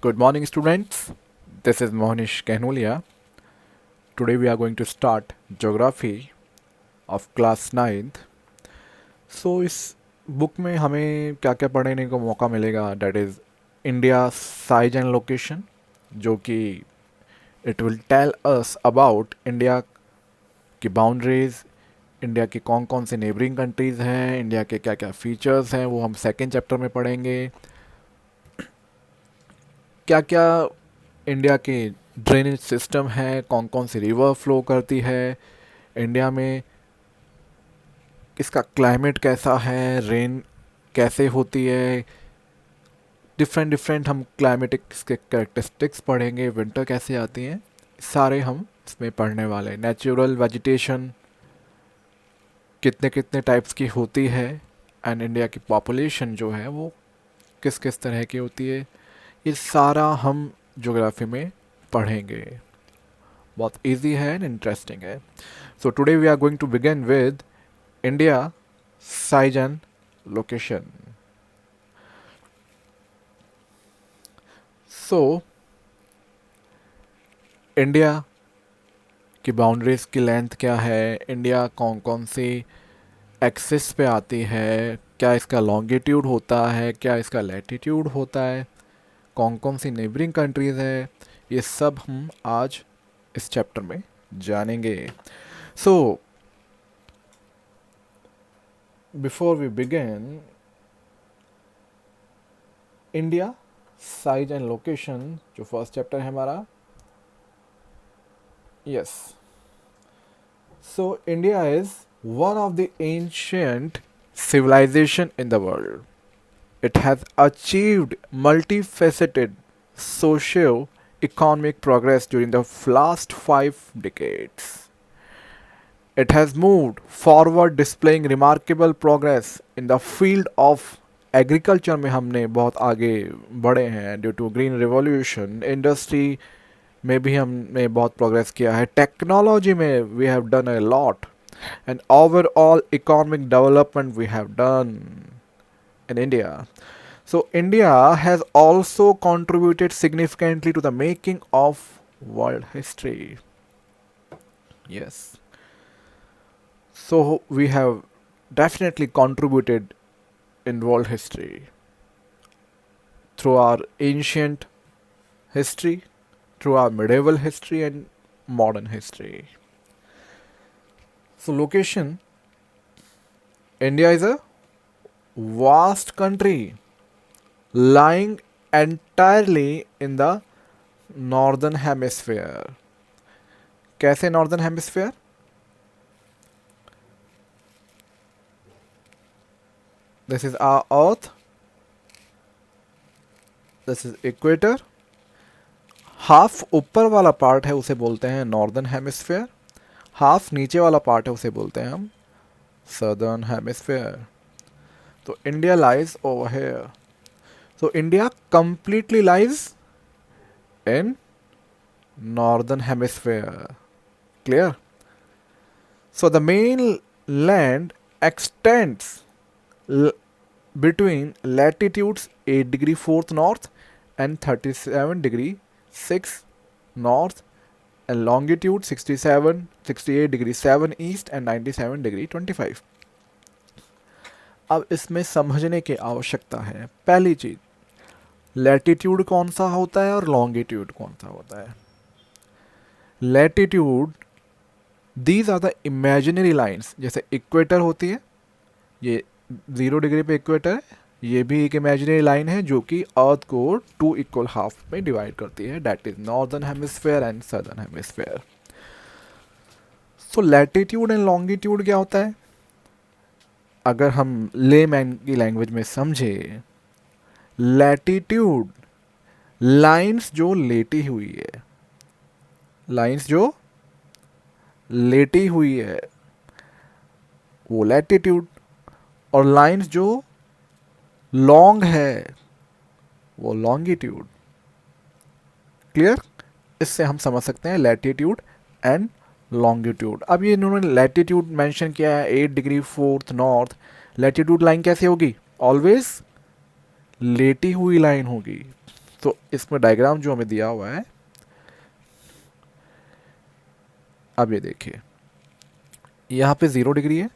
Good morning, students. This is Mohnish Kahnulia. Today we are going to start geography of class 9th. So इस book में हमें क्या क्या पढ़ने को मौका मिलेगा that is India size and location जो कि it will tell us about India की बाउंड्रीज, इंडिया की कौन कौन से नेबरिंग कंट्रीज़ हैं, इंडिया के क्या क्या फीचर्स हैं वो हम सेकेंड चैप्टर में पढ़ेंगे। क्या क्या इंडिया के ड्रेनेज सिस्टम है, कौन कौन सी रिवर फ्लो करती है इंडिया में, इसका क्लाइमेट कैसा है, रेन कैसे होती है, डिफरेंट डिफरेंट हम क्लाइमेटिक के करेक्टरिस्टिक्स पढ़ेंगे, विंटर कैसे आती हैं, सारे हम इसमें पढ़ने वाले हैं। नेचुरल वेजिटेशन कितने कितने टाइप्स की होती है एंड इंडिया की पॉपुलेशन जो है वो किस किस तरह की होती है, ये सारा हम ज्योग्राफी में पढ़ेंगे। बहुत इजी है एंड इंटरेस्टिंग है। So today we are going to begin with India size and location. So India की बाउंड्रीज की लेंथ क्या है, इंडिया कौन कौन सी एक्सिस पे आती है, क्या इसका लॉन्गिट्यूड होता है, क्या इसका लैटिट्यूड होता है, कौन कौन सी नेबरिंग कंट्रीज़ है, ये सब हम आज इस चैप्टर में जानेंगे। So before we begin, India size and location जो फर्स्ट चैप्टर है हमारा, yes. So India is one of the ancient civilization in the world. It has achieved multifaceted socio-economic progress during the last 5 decades. It has moved forward displaying remarkable progress in the field of agriculture में हमने बहुत आगे बढ़े हैं due to green revolution, industry में भी हमने बहुत प्रोग्रेस किया है, टेक्नोलॉजी में we have done a lot and overall economic development we have done in India. So India has also contributed significantly to the making of world history. Yes. So we have definitely contributed in world history through our ancient history, through our medieval history and modern history. So location, India is a vast country lying entirely in the northern hemisphere. कैसे northern hemisphere? This is our earth, this is equator, half ऊपर वाला part है उसे बोलते हैं northern hemisphere, half नीचे वाला part है उसे बोलते हैं हम सदर्न हेमिस्फेयर. तो India lies over here. So India completely lies in northern hemisphere. Clear? So the main land extends between latitudes 8 degree 4th north and 37 degree 6 north and longitude 68 degree 7 east and 97 degree 25. अब इसमें समझने की आवश्यकता है. पहली चीज, latitude कौन सा होता है और लॉन्गिट्यूड कौन सा होता है. Latitude, these are the imaginary lines. जैसे इक्वेटर होती है, ये 0 डिग्री पे इक्वेटर है, ये भी एक इमेजिनरी लाइन है जो कि अर्थ को 2 इक्वल हाफ में डिवाइड करती है. That is northern hemisphere and southern hemisphere. So latitude and longitude क्या होता है, अगर हम लेमैन की लैंग्वेज में समझे, लैटिट्यूड लाइंस जो लेटी हुई है, लाइंस जो लेटी हुई है वो लैटिट्यूड, और लाइंस जो लॉन्ग है वो लॉन्गिट्यूड. क्लियर? इससे हम समझ सकते हैं लैटिट्यूड एंड लॉन्गिट्यूड. अब ये इन्होंने लैटिट्यूड मेंशन किया है 8 degree 4th north. Latitude line कैसे होगी? ऑलवेज लेटी हुई लाइन होगी. तो इसमें डायग्राम जो हमें दिया हुआ है, अब ये देखिए यहाँ पे 0 डिग्री है,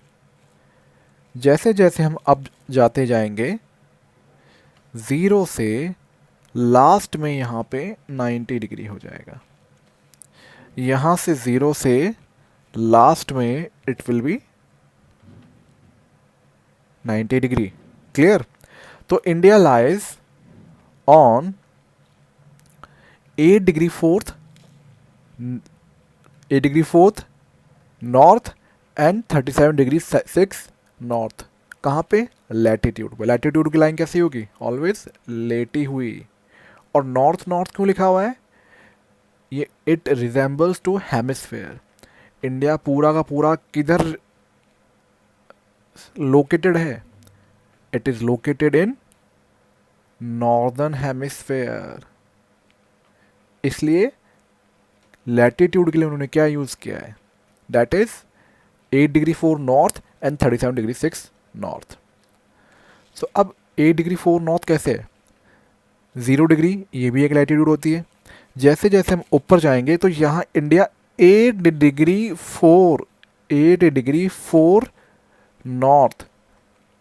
जैसे जैसे हम अब जाते जाएंगे 0 से लास्ट में यहाँ पे 90 डिग्री हो जाएगा। यहाँ से 0 से लास्ट में it will be 90 degree. Clear? तो India lies on 8 degree 4th north and 37 degree 6 north. कहाँ पे? लैटिट्यूड पे। लैटिट्यूड की लाइन कैसी होगी? ऑलवेज लेटी हुई। और नॉर्थ नॉर्थ क्यों लिखा हुआ है? ये it resembles to hemisphere. India पूरा का पूरा किधर लोकेटेड है? It is located in northern hemisphere. इसलिए लैटिट्यूड के लिए उन्होंने क्या यूज किया है? That is 8 degree 4 north and 37 degree 6 north. So अब 8 डिग्री 4 नॉर्थ कैसे है? 0 डिग्री, ये भी एक लैटिट्यूड होती है। जैसे जैसे हम ऊपर जाएंगे तो यहाँ इंडिया 8 डिग्री 4 नॉर्थ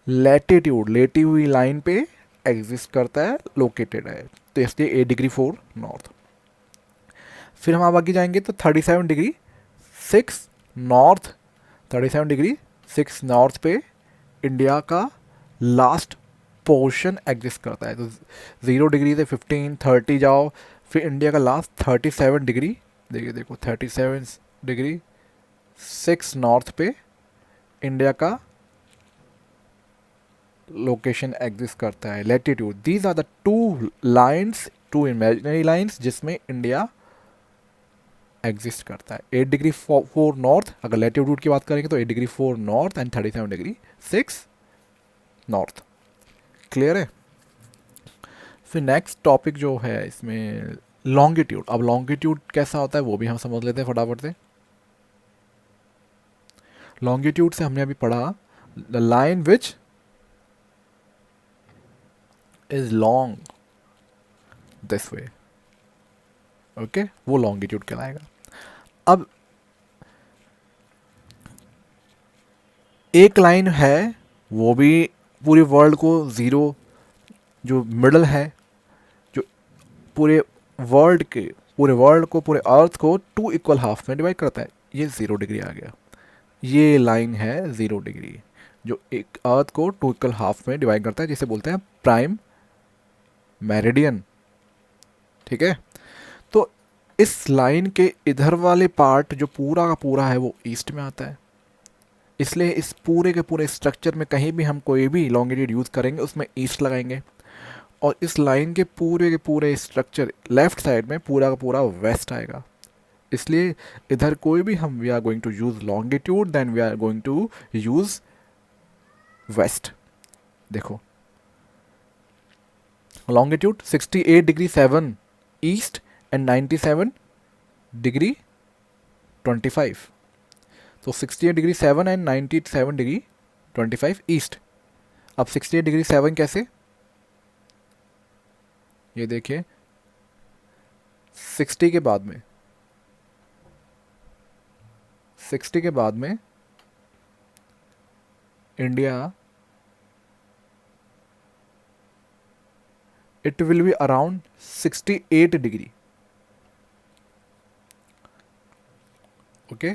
लैटिट्यूड, लेटी हुई लाइन पे एग्जिस्ट करता है, लोकेटेड है। तो इसलिए 8 डिग्री 4 नॉर्थ। फिर हम आप आगे जाएंगे तो 37 डिग्री 6 नॉर्थ, 37 डिग्री 6 नॉर्थ पे इंडिया का लास्ट पोर्शन एग्जिस्ट करता है। तो 0 डिग्री से 15 30 जाओ, फिर इंडिया का लास्ट 37 डिग्री, देखिए देखो 37 डिग्री 6 नॉर्थ पे इंडिया का लोकेशन एग्जिस्ट करता है, latitude. These are the two lines, two imaginary lines जिसमें इंडिया एग्जिस्ट करता है। 8 डिग्री 4 नॉर्थ, अगर लैटिट्यूड की बात करेंगे तो 8 degree 4 north and 37 degree 6 north. Clear है? फिर नेक्स्ट टॉपिक जो है इसमें लॉन्गिट्यूड। अब लॉन्गिट्यूड कैसा होता है वो भी हम समझ लेते हैं फटाफट से। लॉन्गिट्यूड से हमने अभी पढ़ा the line which is long this way, okay, वो लॉन्गिट्यूड कहलाएगा। अब एक लाइन है, वो भी पूरे वर्ल्ड को जीरो, जो मिडल है, जो पूरे वर्ल्ड को पूरे अर्थ को 2 इक्वल हाफ में डिवाइड करता है, ये 0 डिग्री आ गया। ये लाइन है 0 डिग्री जो एक अर्थ को 2 इक्वल हाफ में डिवाइड करता है, जिसे बोलते हैं प्राइम मेरिडियन। ठीक है? तो इस लाइन के इधर वाले पार्ट जो पूरा का पूरा है वो ईस्ट में आता है। इसलिए इस पूरे के पूरे स्ट्रक्चर में कहीं भी हम कोई भी लॉन्गिट्यूड यूज़ करेंगे उसमें ईस्ट लगाएंगे, और इस लाइन के पूरे स्ट्रक्चर लेफ्ट साइड में पूरा का पूरा वेस्ट आएगा। इसलिए इधर कोई भी हम we are going to use longitude, then we are going to use west. देखो longitude 68 degree 7 east and 97 degree 25। तो 68 डिग्री 7 एंड 97 डिग्री 25 ईस्ट। अब 68 डिग्री 7 कैसे? ये देखिए 60 के बाद में, 60 के बाद में India it will be around 68 degree. Okay,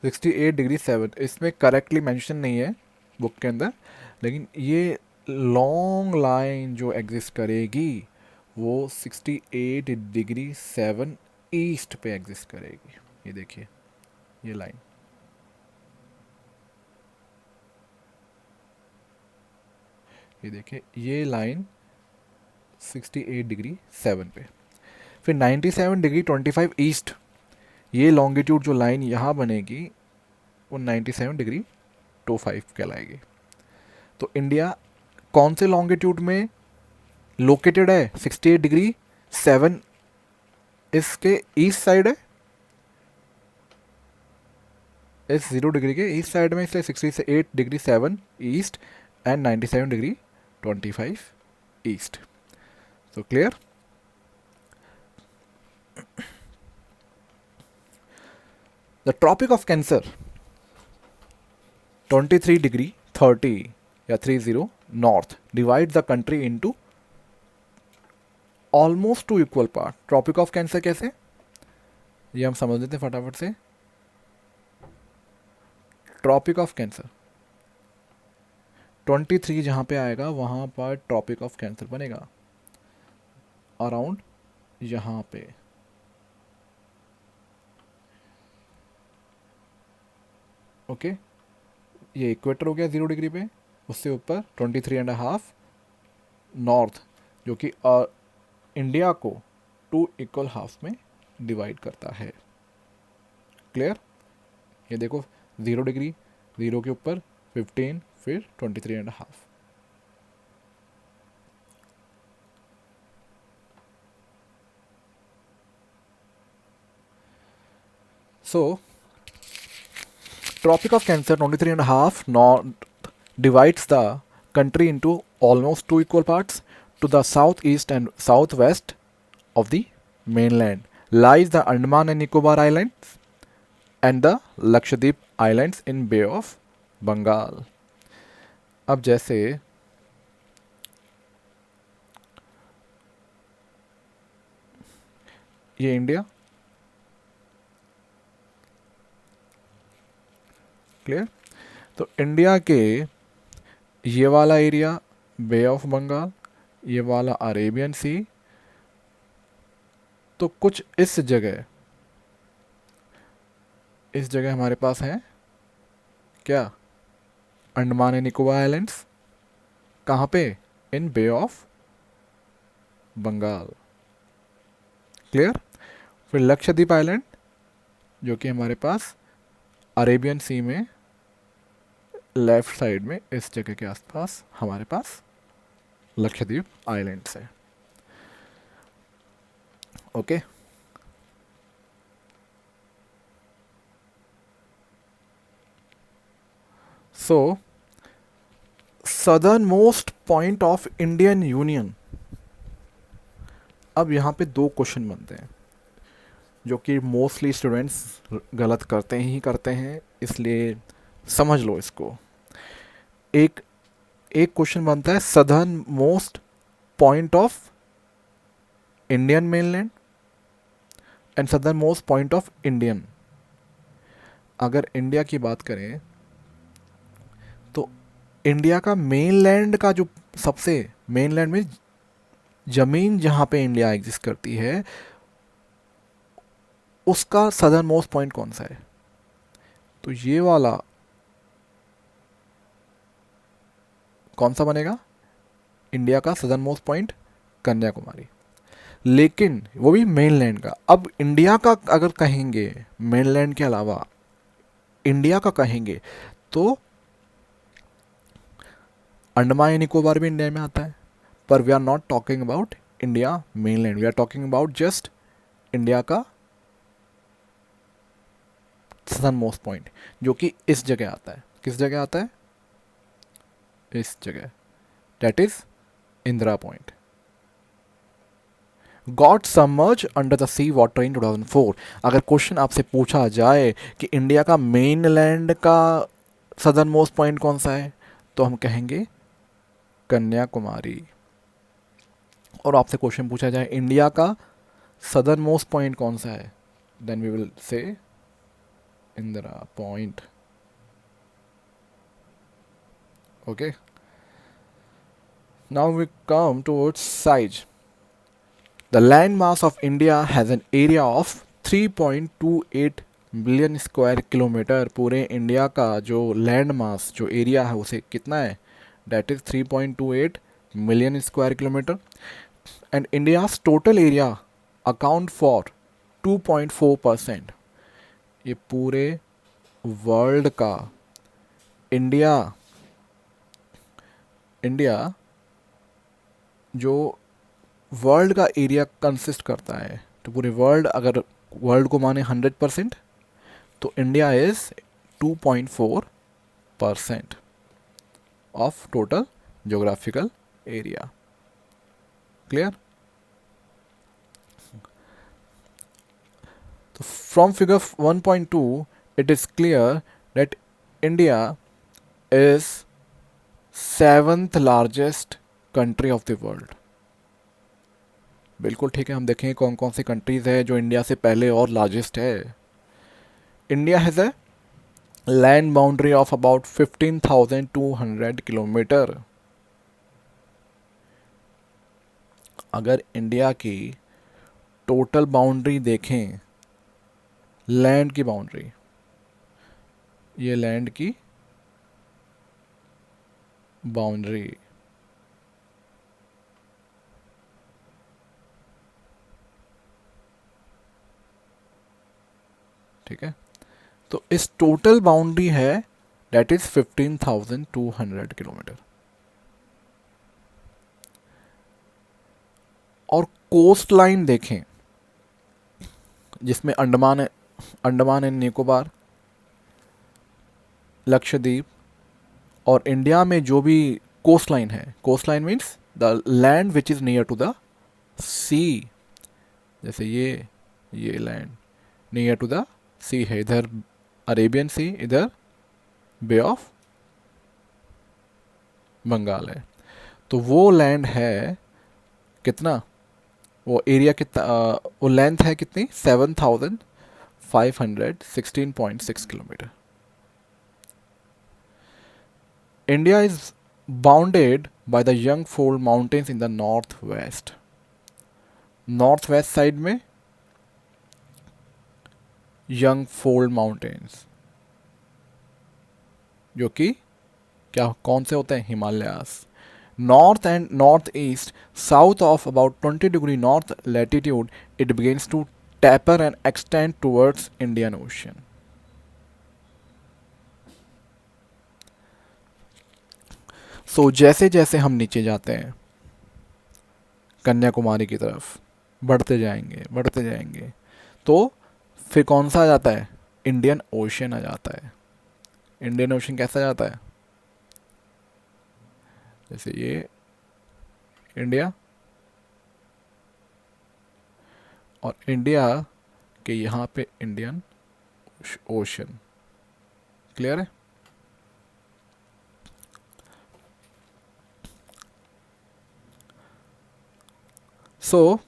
68 degree 7, इसमें करेक्टली मेंशन नहीं है बुक के अंदर, लेकिन ये लॉन्ग लाइन जो एग्जिस्ट करेगी वो 68 डिग्री 7 ईस्ट पे एग्जिस्ट करेगी। ये देखिए ये लाइन, ये देखिए ये लाइन 68 डिग्री 7 पे। फिर 97 डिग्री 25 ईस्ट, ये लॉन्गिट्यूड जो लाइन यहाँ बनेगी वो 97 डिग्री 25 कहलाएगी। तो इंडिया कौन से लॉन्गिट्यूड में लोकेटेड है? 68 डिग्री 7 इसके ईस्ट साइड है, इस 0 डिग्री के ईस्ट साइड में, इसलिए 68 degree 7 east and 97 degree 25 east. So clear? The Tropic of Cancer 23 degree 30 या 30 north divide the country into almost two equal part. Tropic of Cancer कैसे, ये हम समझ लेते हैं फटाफट से. ट्रॉपिक ऑफ कैंसर 23 जहाँ पे आएगा वहाँ पर ट्रॉपिक ऑफ कैंसर बनेगा अराउंड यहाँ पे. ओके ये इक्वेटर हो गया 0 डिग्री पे, उससे ऊपर 23.5 नॉर्थ जो कि इंडिया को 2 इक्वल हाफ में डिवाइड करता है. क्लियर. ये देखो 0 डिग्री, 0 के ऊपर 15, फिर 23.5. So Tropic of Cancer 23.5 north divides the country into almost 2 equal parts. To the southeast and southwest of the mainland lies the Andaman and Nicobar Islands and the Lakshadweep Islands in Bay of Bengal. अब जैसे ये India, clear. तो India के ये वाला area bay of Bengal, ये वाला Arabian सी, तो कुछ इस जगह हमारे पास है क्या, अंडमान एंड निकोबार आइलैंड्स. कहाँ पे, इन बे ऑफ बंगाल. क्लियर. फिर लक्षद्वीप आइलैंड जो कि हमारे पास अरेबियन सी में लेफ्ट साइड में इस जगह के आसपास हमारे पास लक्षद्वीप आइलैंड्स है. Okay so southern most point of Indian union. अब यहाँ पे 2 क्वेश्चन बनते हैं जो कि मोस्टली स्टूडेंट्स गलत करते हैं, इसलिए समझ लो इसको. एक क्वेश्चन बनता है southern most point of Indian mainland and southern most point of Indian. अगर इंडिया की बात करें तो इंडिया का मेनलैंड का जो सबसे मेनलैंड में ज़मीन जहाँ पे इंडिया एग्जिस्ट करती है उसका सदर्न मोस्ट पॉइंट कौन सा है. तो ये वाला कौन सा बनेगा, इंडिया का सदर्न मोस्ट पॉइंट कन्याकुमारी. लेकिन वो भी मेनलैंड का. अब इंडिया का अगर कहेंगे मेनलैंड के अलावा इंडिया का कहेंगे तो अंडमान एंड निकोबार भी इंडिया में आता है, पर we are not talking about India mainland, we are talking about just India का सदर्न मोस्ट पॉइंट जो कि इस जगह आता है. किस जगह आता है, इस जगह, that is Indira Point. Got submerge under the sea water in 2004. अगर क्वेश्चन आपसे पूछा जाए कि इंडिया का मेनलैंड का सदर्न मोस्ट पॉइंट कौन सा है तो हम कहेंगे कन्याकुमारी. और आपसे क्वेश्चन पूछा जाए इंडिया का सदर्न मोस्ट पॉइंट कौन सा है, then we will say Indira Point. Okay. Now we come towards size. The land mass of India has an area of 3.28 billion square kilometre. पूरे इंडिया का जो लैंड मास जो एरिया है उसे कितना है, that is 3.28 million square kilometre. And India's total area account for 2.4%. ये पूरे वर्ल्ड का इंडिया जो वर्ल्ड का एरिया कंसिस्ट करता है, तो पूरे वर्ल्ड अगर वर्ल्ड को माने 100% तो India is 2.4% of total geographical area. Clear. तो from figure 1.2 it is clear that India is seventh largest country of the world. बिल्कुल ठीक है. हम देखेंगे कौन कौन सी कंट्रीज है जो इंडिया से पहले और लार्जेस्ट है. India has a land boundary of about 15,200 kilometre. अगर इंडिया की टोटल बाउंड्री देखें, लैंड की बाउंड्री, ये लैंड की बाउंड्री, ठीक है. तो इस टोटल बाउंड्री है दैट इज 15,200 किलोमीटर. और कोस्ट लाइन देखें जिसमें अंडमान एंड निकोबार, लक्षद्वीप और इंडिया में जो भी कोस्ट लाइन है, coast line means the land which is near to the sea. जैसे ये land near to the sea है. इधर अरेबियन सी, इधर बे ऑफ बंगाल है. तो वो लैंड है कितना, वो एरिया कितना, वो लेंथ है कितनी, 7,516.6 kilometre. India is bounded by the young fold mountains in the north west. North west side में यंगफोल्ड माउंटेन्स, जो कि क्या कौन से होते हैं, Himalayas. North and northeast, south of about 20 degree north latitude, it begins to taper and extend towards Indian Ocean. So जैसे जैसे हम नीचे जाते हैं कन्याकुमारी की तरफ, बढ़ते जाएंगे तो फिर कौन सा आ जाता है, इंडियन ओशन आ जाता है. इंडियन ओशन कैसा जाता है, जैसे ये इंडिया, और इंडिया के यहाँ पे इंडियन ओशन. क्लियर है. So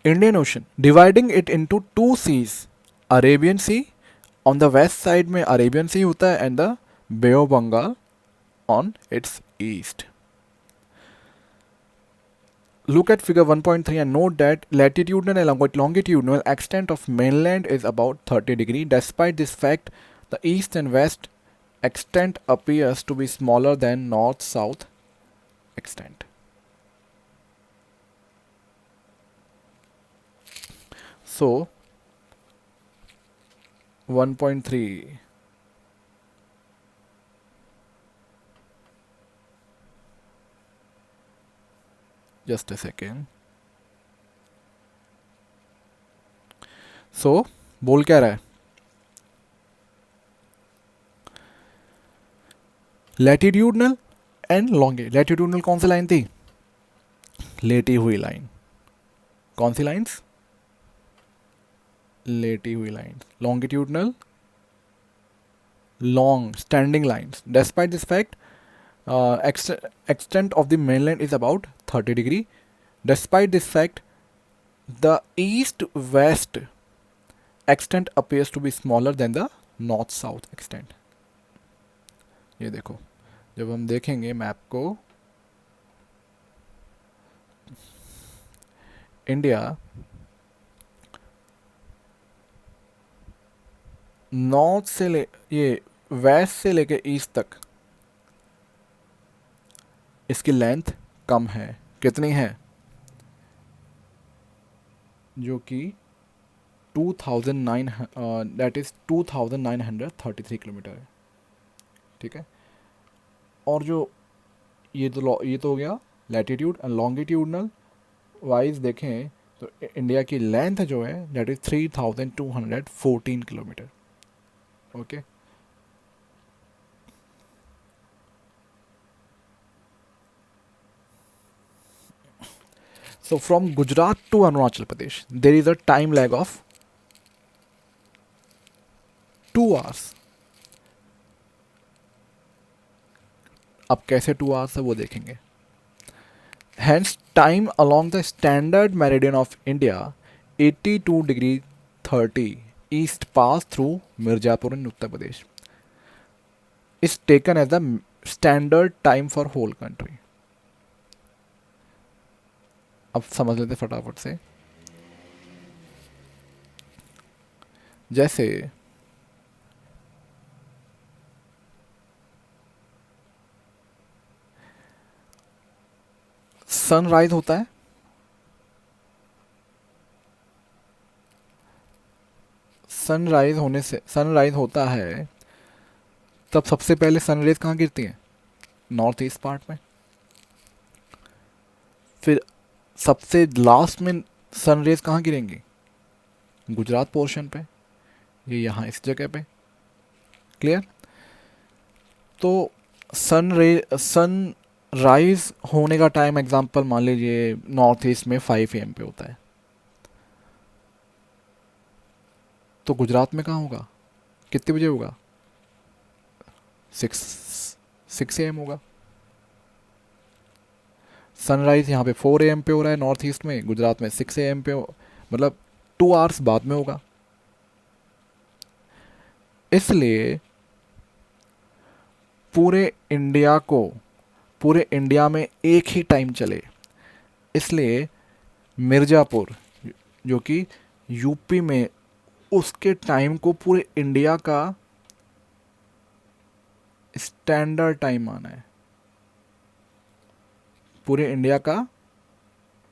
Indian Ocean dividing it into two seas, Arabian Sea on the west side में अरेबियन सी होता है and the Bay of Bengal on its east. Look at figure 1.3 and note that latitudinal and longitudinal extent of mainland is about 30 degree. Despite this fact, the east and west extent appears to be smaller than north-south extent. So 1.3, just a second. So बोल क्या रहा है, latitudinal and लॉन्गे. Latitudinal कौन सी line थी, लेटी हुई line. कौन सी lines, लेटी हुई lines. Longitudinal, long standing lines. Despite this fact, extent of the mainland is about 30 degree. Despite this fact, the east-west extent appears to be smaller than the north-south extent. ये देखो, जब हम देखेंगे map को, India north से ये waste से लेके ईस्ट तक इसकी लेंथ कम है. कितनी है, जो कि 2009 दैट इज 2,933 किलोमीटर है. ठीक है. और जो ये तो हो गया लैटिट्यूड एंड लॉन्गिट्यूडनल वाइज देखें तो इंडिया की लेंथ जो है that is 3,214 kilometre. Okay. So from Gujarat to Arunachal Pradesh, there is a time lag of 2 hours. अब कैसे 2 hours है वो देखेंगे. Hence, time along the standard meridian of India, 82 degree 30 east pass through Mirzapur in Uttar Pradesh, is taken as the standard time for whole country. अब समझ लेते फटाफट से. जैसे सनराइज होता है, सनराइज होता है तब सबसे पहले सनरेज कहाँ गिरती हैं? नॉर्थ ईस्ट पार्ट में. फिर सबसे लास्ट में सनरेज कहाँ गिरेंगी? गुजरात पोर्शन पे, ये यहाँ इस जगह पे. क्लियर? तो सन राइज होने का टाइम एग्जांपल मान लीजिए नॉर्थ ईस्ट में 5 AM पे होता है, तो गुजरात में कहाँ होगा? कितने बजे होगा? 6 AM होगा. सनराइज यहाँ पे 4 AM पे हो रहा है नॉर्थ ईस्ट में, गुजरात में 6 AM पे मतलब 2 hours बाद में होगा. इसलिए पूरे इंडिया में एक ही टाइम चले, इसलिए मिर्ज़ापुर जो कि यूपी में, उसके टाइम को पूरे इंडिया का स्टैंडर्ड टाइम माना है. पूरे इंडिया का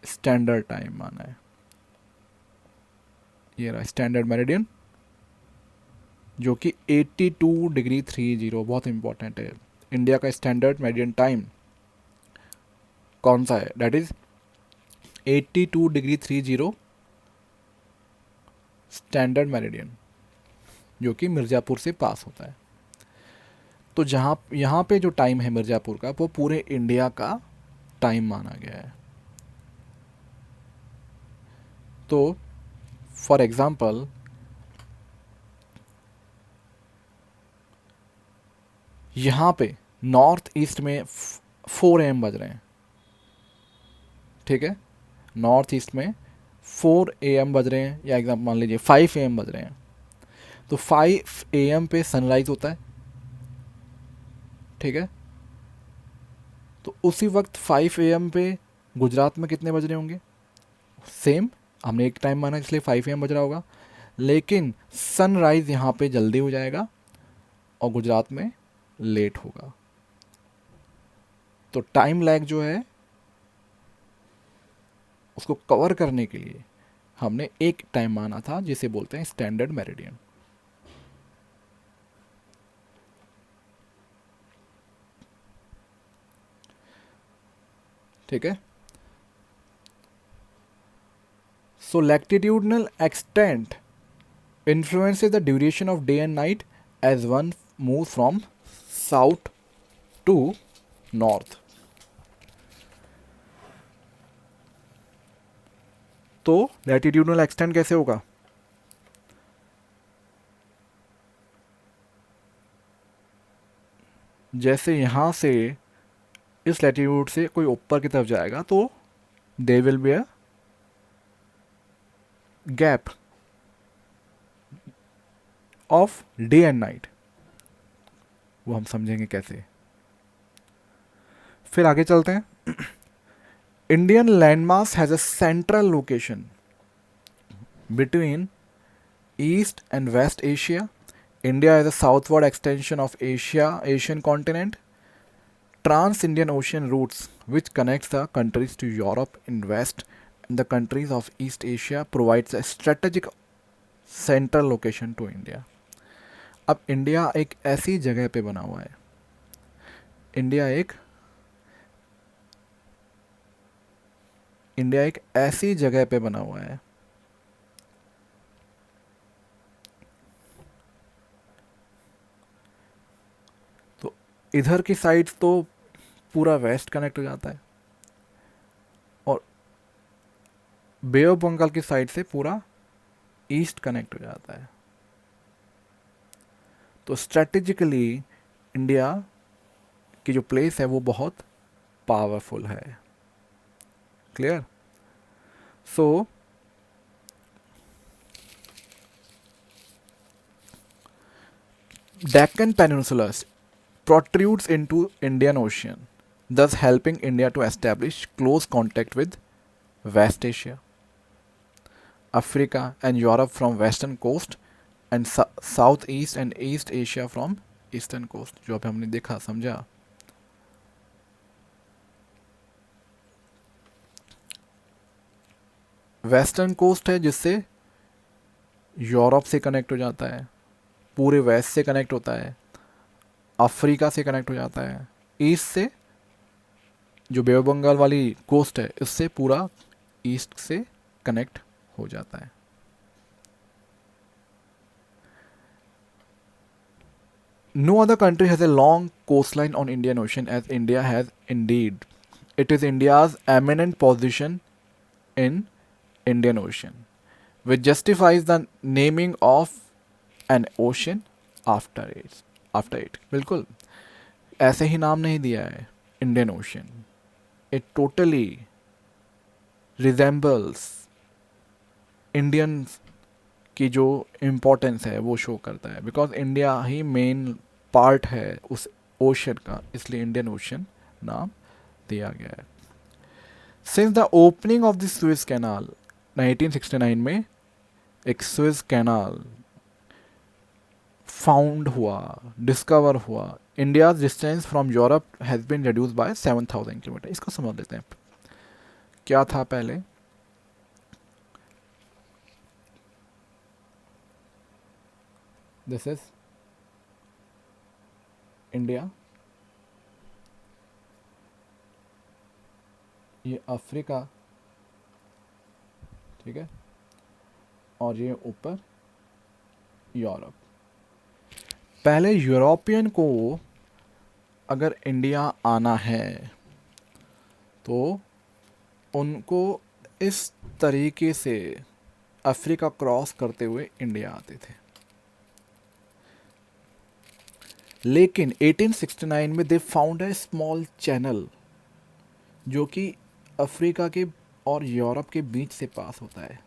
स्टैंडर्ड टाइम माना है. ये रहा स्टैंडर्ड मेरिडियन जो कि 82 डिग्री 30, बहुत इंपॉर्टेंट है. इंडिया का स्टैंडर्ड मेरिडियन टाइम कौन सा है? That is 82 degree 30 standard meridian, जो कि मिर्ज़ापुर से पास होता है. तो जहाँ यहाँ पे जो टाइम है मिर्ज़ापुर का, वो पूरे इंडिया का टाइम माना गया है. तो फॉर एग्जाम्पल यहाँ पे नॉर्थ ईस्ट में 4 AM बज रहे हैं. ठीक है, नॉर्थ ईस्ट में 4 AM बज रहे हैं, या एग्जाम्पल मान लीजिए 5 AM बज रहे हैं. तो 5 AM पे सनराइज होता है. ठीक है, तो उसी वक्त 5 AM पे गुजरात में कितने बज रहे होंगे? सेम, हमने एक टाइम माना इसलिए 5 AM बज रहा होगा, लेकिन सनराइज यहाँ पे जल्दी हो जाएगा और गुजरात में लेट होगा. तो टाइम लैग जो है उसको कवर करने के लिए हमने एक टाइम माना था जिसे बोलते हैं स्टैंडर्ड मेरिडियन. ठीक है. So latitudinal extent influences the duration of day and night as one moves from south to north. तो लैटिट्यूडनल एक्सटेंट कैसे होगा? जैसे यहाँ से इस लैटिट्यूड से कोई ऊपर की तरफ जाएगा तो there will be a gap of day and night. वो हम समझेंगे कैसे. फिर आगे चलते हैं. Indian landmass has a central location between East and West Asia. India is a southward extension of Asian continent. Trans-Indian Ocean routes which connects the countries to Europe in west and the countries of East Asia provides a strategic central location to India. अब India एक ऐसी जगह पे बना हुआ है, India एक ऐसी जगह पे बना हुआ है तो इधर की साइड तो पूरा वेस्ट कनेक्ट हो जाता है और बे ऑफ बंगाल की साइड से पूरा ईस्ट कनेक्ट हो जाता है। तो स्ट्रेटेजिकली इंडिया की जो प्लेस है वो बहुत पावरफुल है। Clear? So Deccan peninsula protrudes into Indian Ocean, thus helping India to establish close contact with West Asia, Africa and Europe from western coast and southeast and East Asia from eastern coast। जो अभी हमने देखा, समझा? Western coast है जिससे Europe से connect हो जाता है, पूरे वेस्ट से कनेक्ट होता है, अफ्रीका से कनेक्ट हो जाता है, ईस्ट से जो बे ऑफ बंगाल वाली कोस्ट है इससे पूरा ईस्ट से कनेक्ट हो जाता है। No other country has a long coastline on Indian Ocean as India has indeed. It is India's eminent position in Indian Ocean, which justifies the naming of an ocean after it. After it, बिल्कुल ऐसे ही नाम नहीं दिया है Indian ocean. It totally resembles Indian की जो importance है वो शो करता है, because India he main part है उस ओशन का, इसलिए इंडियन ओशन नाम दिया गया है। Since the opening of the Suez canal 1969 में एक सुएज कैनाल फाउंड हुआ, डिस्कवर हुआ, India distance from Europe has been reduce by 7,000 kilometre. इसको समझ लेते हैं क्या था पहले। दिस इज इंडिया, ये अफ्रीका, ठीक है, और ये ऊपर यूरोप। पहले यूरोपियन को अगर इंडिया आना है तो उनको इस तरीके से अफ्रीका क्रॉस करते हुए इंडिया आते थे, लेकिन 1869 में they found a small channel जो कि अफ्रीका के और यूरोप के बीच से पास होता है।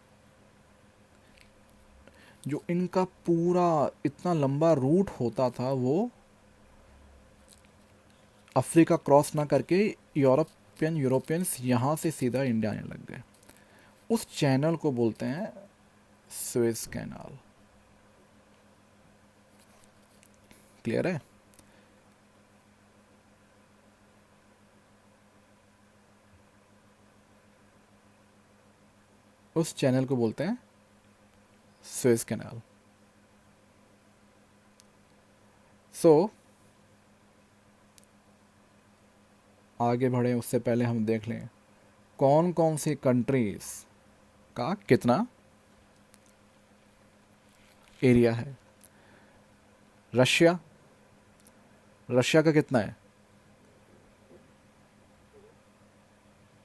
जो इनका पूरा इतना लंबा रूट होता था वो अफ्रीका क्रॉस ना करके यूरोपियंस यहाँ से सीधा इंडिया आने लग गए। उस चैनल को बोलते हैं सुएज कैनाल। क्लियर है? उस चैनल को बोलते हैं सुएज कैनाल। सो आगे बढ़े उससे पहले हम देख लें कौन कौन सी कंट्रीज का कितना एरिया है। रशिया, रशिया का कितना है?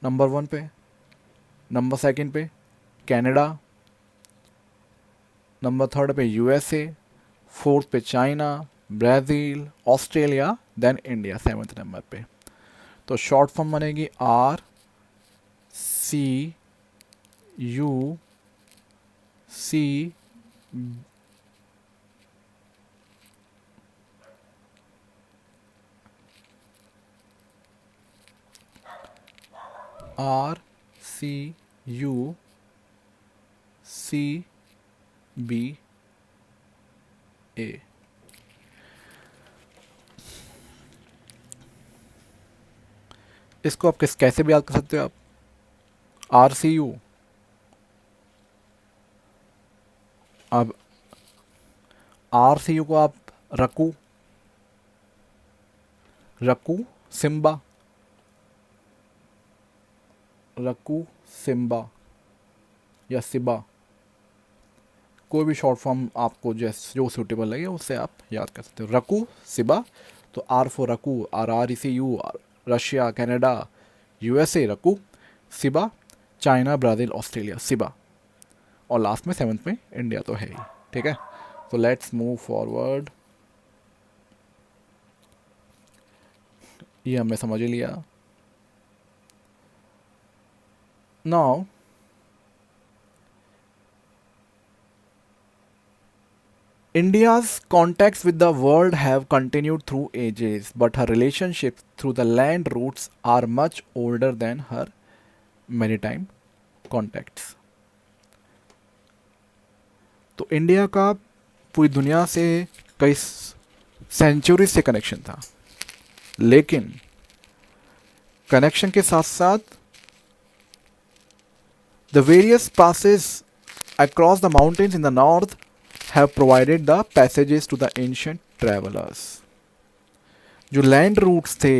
नंबर 1 पे। नंबर 2 पे कनाडा, नंबर 3 पे यूएसए, 4th पे China, Brazil, Australia, then India 7th number पे। तो शॉर्ट फॉर्म बनेगी RCU, C, RCUCBA। इसको आप कैसे भी याद कर सकते हो आप? RCU, अब RCU को आप रकू, सिम्बा, रकू सिम्बा या सिबा, कोई भी शॉर्ट फॉर्म आपको जो सूटेबल लगे उससे आप याद कर सकते हो। रकू, सिबा, तो R फॉर रकू, RRECU, रशिया, कनाडा, USA, रकू, सिबा, चाइना, ब्राज़ील, ऑस्ट्रेलिया, सिबा, और लास्ट में सेवन्थ में इंडिया तो है ही। ठीक है, तो लेट्स मूव फॉरवर्ड। ये हमने समझ ही लिया। Now India's contacts with the world have continued through ages, but her relationships through the land routes are much older than her maritime contacts. तो इंडिया का पूरी दुनिया से कई सेंचुरी से कनेक्शन था, लेकिन कनेक्शन के साथ साथ the various passes across the mountains in the north have provided the passages to the ancient travelers. जो लैंड रूट्स थे,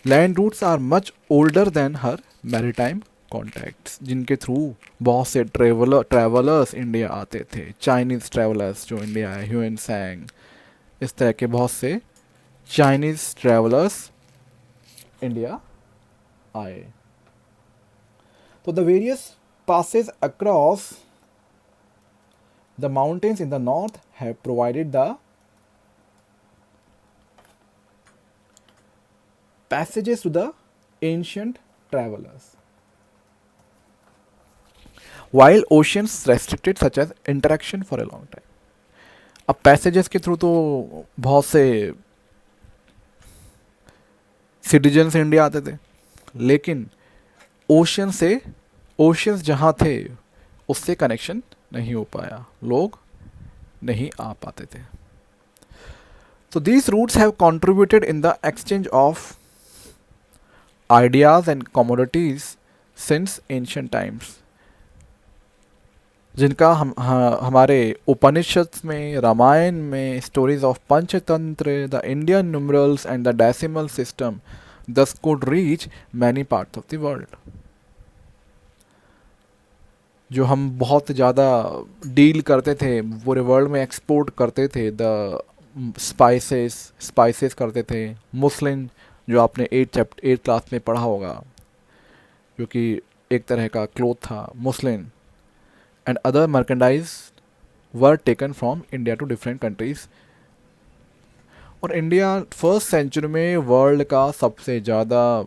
land routes are much older than her maritime contacts, जिनके through बहुत से ट्रैवलर्स इंडिया आते थे। Chinese travellers जो India आए, ह्यूएन सैंग, इस तरह के बहुत से चाइनीज़ ट्रैवलर्स इंडिया आए। तो the various passes across the mountains in the north have provided the passages to the ancient travelers, while oceans restricted such as interaction for a long time. अब passages के through तो बहुत से citizens India आते थे, लेकिन ocean से, oceans जहाँ थे उससे कनेक्शन नहीं हो पाया, लोग नहीं आ पाते थे। So these routes have contributed in the exchange of ideas and commodities since ancient times, जिनका हमारे उपनिषद में, रामायण में, stories of Panchatantra, the Indian numerals and the decimal system thus could reach many parts of the world. जो हम बहुत ज़्यादा deal करते थे, पूरे वर्ल्ड में एक्सपोर्ट करते थे, द स्पाइसेस करते थे। मुस्लिम, जो आपने एट क्लास में पढ़ा होगा, जो कि एक तरह का क्लोथ था, muslin and other merchandise were taken from India to different countries. और इंडिया फर्स्ट सेंचुरी में वर्ल्ड का सबसे ज़्यादा,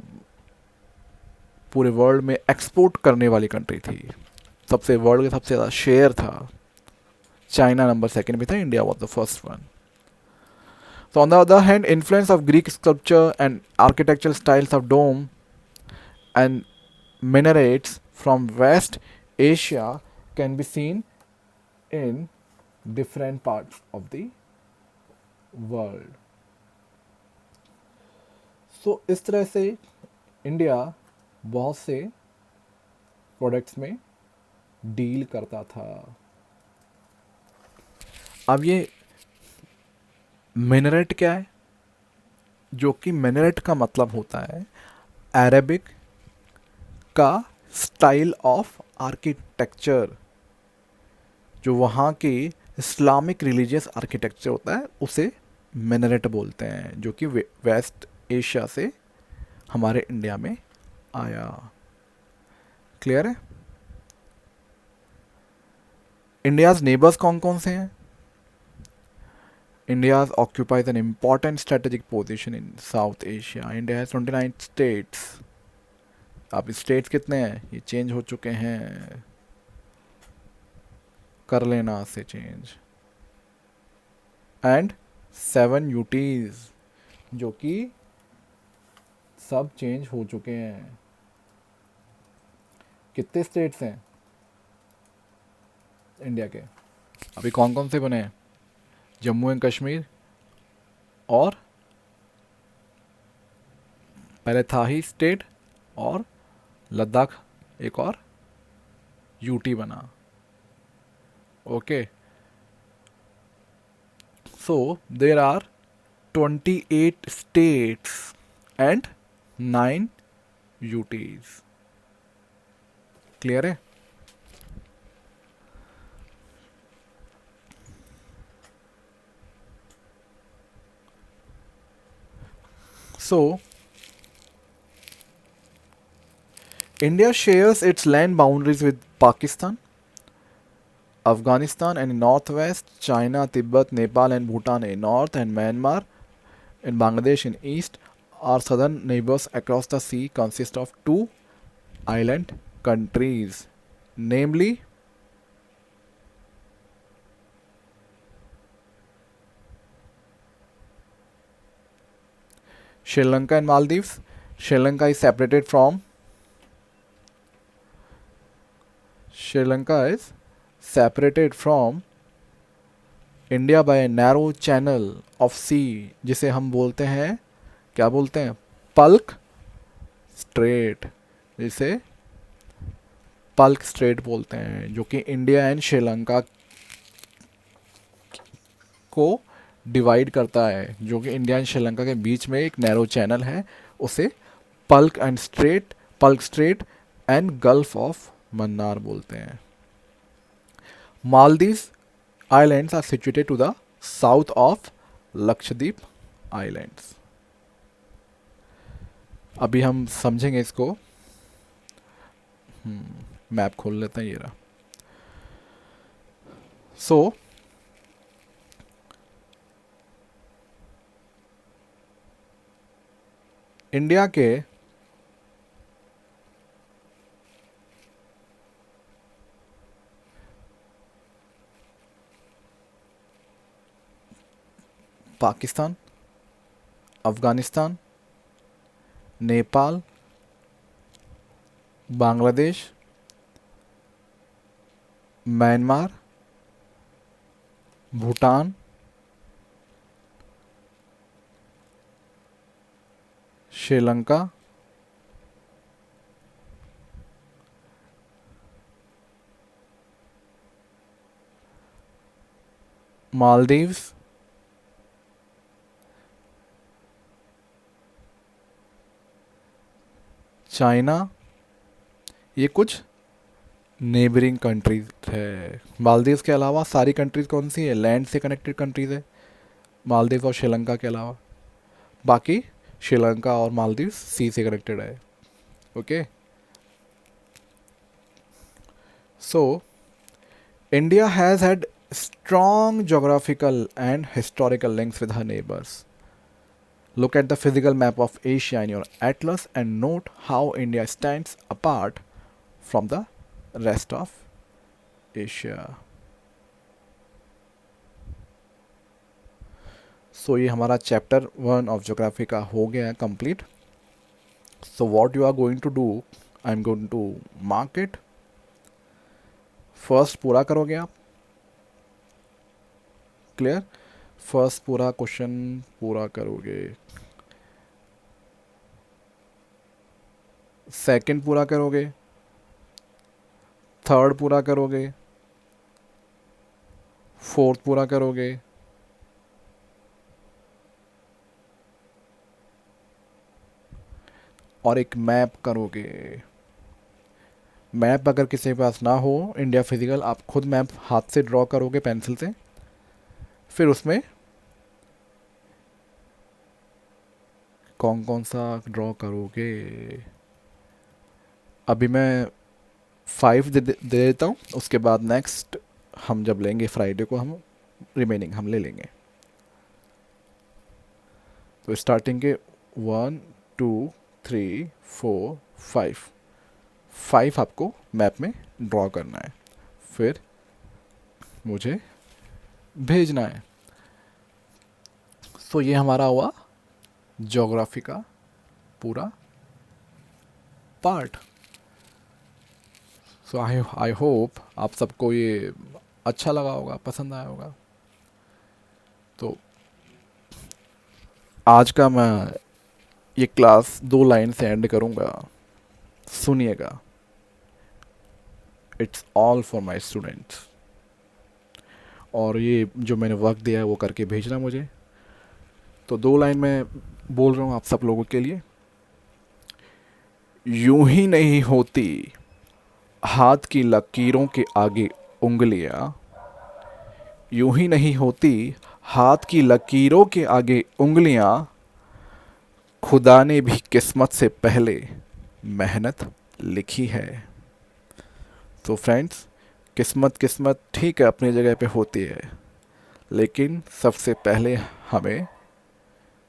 पूरे वर्ल्ड में एक्सपोर्ट करने वाली कंट्री थी। सबसे वर्ल्ड का सबसे ज़्यादा शेयर था। चाइना नंबर सेकंड पे था, India was the first one. So on the other hand, influence of Greek sculpture and architectural styles of dome and minarets from West Asia can be seen in different parts of the world. So इस तरह से India बहुत से products में deal करता था। अब ये मिनरेट क्या है? जो कि मिनरेट का मतलब होता है अरेबिक का स्टाइल ऑफ आर्किटेक्चर, जो वहाँ की इस्लामिक रिलीजियस आर्किटेक्चर होता है उसे मिनरेट बोलते हैं, जो कि वेस्ट एशिया से हमारे इंडिया में आया। क्लियर है? इंडियाज़ नेबर्स कौन कौन से हैं? India occupies an important strategic position in South Asia. India has 29 states. अब स्टेट्स कितने हैं? ये चेंज हो चुके हैं, कर लेना से चेंज। एंड 7 यूटीज, जो कि सब चेंज हो चुके हैं। कितने स्टेट्स हैं इंडिया के? अभी कौन कौन से बने हैं? जम्मू एंड कश्मीर, और पहले था ही स्टेट, और लद्दाख एक और यूटी बना। Okay, so there are 28 states and 9 UTs. Clear है? So India shares its land boundaries with Pakistan, Afghanistan and in northwest, China, Tibet, Nepal and Bhutan in north, and Myanmar and Bangladesh in east. Our southern neighbors across the sea consist of two island countries, namely Sri Lanka and Maldives. Sri Lanka is separated from Sri Lanka is separated from India by narrow channel of sea, जिसे हम बोलते हैं, क्या बोलते हैं, पल्क straight, जिसे पल्क straight बोलते हैं, जो कि इंडिया एंड श्रीलंका को डिवाइड करता है, जो कि इंडिया एंड श्रीलंका के बीच में एक नैरो चैनल है, उसे Palk strait and gulf of Mannar बोलते हैं. Maldives islands are situated to the south of Lakshadweep islands. अभी हम समझेंगे इसको. मैप खोल लेते हैं, ये रहा. सो इंडिया के पाकिस्तान, अफगानिस्तान, नेपाल, बांग्लादेश, म्यांमार, भूटान, श्रीलंका, मालदीव्स, चाइना, ये कुछ नेबरिंग कंट्रीज है. मालदीव के अलावा सारी कंट्रीज कौन सी है, लैंड से कनेक्टेड कंट्रीज है, मालदीव और श्रीलंका के अलावा. बाकी श्रीलंका और मालदीव सी से कनेक्टेड है. Okay, so India has had strong geographical and historical links with her neighbors. Look at the physical map of Asia in your atlas and note how India stands apart from the rest of Asia. So ये हमारा chapter 1 of geography का हो गया है complete. So what you are going to do, I am going to mark it. First पूरा करोगे आप, clear. First पूरा क्वेश्चन पूरा करोगे, सेकंड पूरा करोगे, थर्ड पूरा करोगे, फोर्थ पूरा करोगे, और एक मैप करोगे. मैप अगर किसी के पास ना हो इंडिया फिजिकल, आप खुद मैप हाथ से ड्रॉ करोगे पेंसिल से. फिर उसमें कौन कौन सा ड्रॉ करोगे, अभी मैं 5 दे देता हूँ. उसके बाद नेक्स्ट हम जब लेंगे फ्राइडे को, हम रिमेनिंग हम ले लेंगे. तो स्टार्टिंग के 1 2 3 4 5 आपको मैप में ड्रॉ करना है, फिर मुझे भेजना है. सो ये हमारा हुआ ज्योग्राफी का पूरा पार्ट. सो आई होप आप सबको ये अच्छा लगा होगा, पसंद आया होगा. तो आज का मैं ये क्लास 2 लाइन से एंड करूँगा, सुनिएगा. It's all for my students. और ये जो मैंने वर्क दिया है वो करके भेजना मुझे. तो 2 लाइन में बोल रहा हूँ आप सब लोगों के लिए. यूं ही नहीं होती हाथ की लकीरों के आगे उंगलियां, यूं ही नहीं होती हाथ की लकीरों के आगे उंगलियां, खुदा ने भी किस्मत से पहले मेहनत लिखी है। तो फ्रेंड्स, किस्मत किस्मत ठीक है अपनी जगह पे होती है, लेकिन सबसे पहले हमें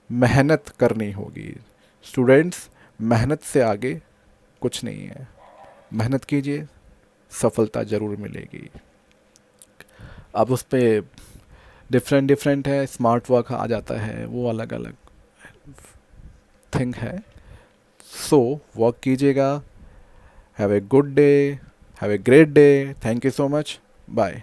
मेहनत करनी होगी। स्टूडेंट्स, मेहनत से आगे कुछ नहीं है। मेहनत कीजिए, सफलता ज़रूर मिलेगी। अब उस पर डिफरेंट डिफरेंट है, स्मार्ट वर्क आ जाता है, वो अलग अलग थिंग है। सो वर्क कीजिएगा। Have a good day, have a great day. Thank you so much. Bye.